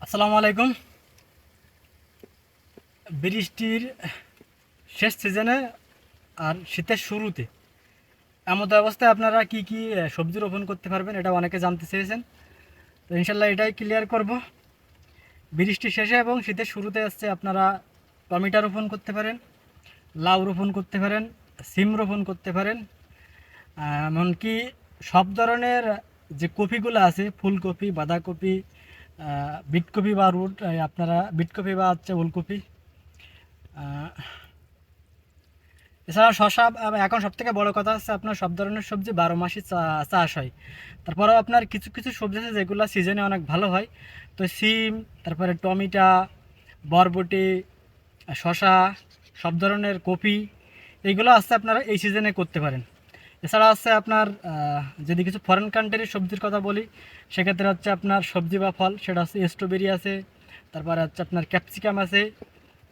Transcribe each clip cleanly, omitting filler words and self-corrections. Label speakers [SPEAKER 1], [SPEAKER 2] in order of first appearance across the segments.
[SPEAKER 1] আসসালামু আলাইকুম। বৃষ্টির শেষ সিজনে আর শীতের শুরুতে এমত অবস্থায় আপনারা কি কি সবজি রোপণ করতে পারবেন, এটা অনেকে জানতে চেয়েছেন। তো ইনশাল্লাহ এটাই ক্লিয়ার করব। বৃষ্টির শেষে এবং শীতের শুরুতে আসছে আপনারা টমেটো রোপণ করতে পারেন, লাউ রোপণ করতে পারেন, সিম রোপণ করতে পারেন। এমনকি সব ধরনের যে কপিগুলো আছে, ফুলকপি, বাঁধাকপি, বিটকপি বা রুট, আপনারা বিটকপি বা হচ্ছে ওলকপি, এছাড়া শশা। এখন সবথেকে বড় কথা হচ্ছে আপনার সব ধরনের সবজি 12 মাসই চাষ হয়। তারপরেও আপনার কিছু কিছু সবজি আছে যেগুলো সিজনে অনেক ভালো হয়। তো সিম, তারপরে টমেটো, বরবটি, শশা, সব ধরনের কপি, এইগুলো আছে আপনারা এই সিজনে করতে পারেন। এছাড়া আছে আপনার যদি কিছু ফরেন কান্ট্রির সবজির কথা বলি, সেক্ষেত্রে হচ্ছে আপনার সবজি বা ফল, সেটা হচ্ছে স্ট্রবেরি আছে, তারপরে হচ্ছে আপনার ক্যাপসিকাম আছে,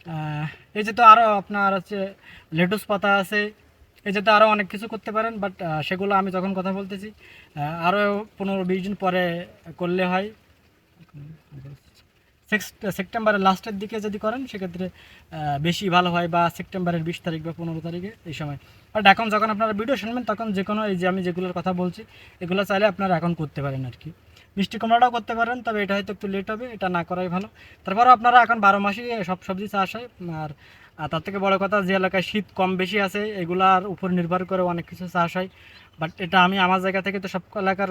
[SPEAKER 1] আহ, এই যে তো আরও আপনার হচ্ছে লেটুস পাতা আছে। এই যে তো আরও অনেক কিছু করতে পারেন, বাট সেগুলো আমি যখন কথা বলতেছি আরও 15-20 দিন পরে করলে হয়। সেপ্টেম্বরের লাস্টের দিকে যদি করেন সেক্ষেত্রে বেশি ভালো হয়, বা সেপ্টেম্বরের 20 তারিখ বা 15 তারিখে এই সময়। বাট এখন যখন আপনারা ভিডিও শুনবেন তখন যে কোনো এই যে আমি যেগুলোর কথা বলছি এগুলো চাইলে আপনারা এখন করতে পারেন আর কি। মিষ্টি কুমড়াটাও করতে পারেন, তবে এটা হয়তো একটু লেট হবে, এটা না করাই ভালো। তারপরেও আপনারা এখন 12 মাসই সব সবজি চাষ হয়। আর তার থেকে বড় কথা, যে এলাকায় শীত কম বেশি আছে এগুলার উপর নির্ভর করে অনেক কিছু চাষ হয়। বাট এটা আমি আমার জায়গা থেকে তো সব এলাকার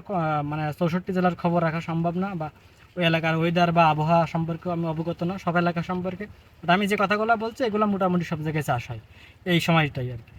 [SPEAKER 1] মানে 64 জেলার খবর রাখা সম্ভব না, বা ওই এলাকার ওয়েদার বা আবহাওয়া সম্পর্কেও আমি অবগত না সব এলাকা সম্পর্কে। বাট আমি যে কথাগুলো বলছি এগুলো মোটামুটি সব জায়গায় চাষ হয় এই সময়টাই আর কি।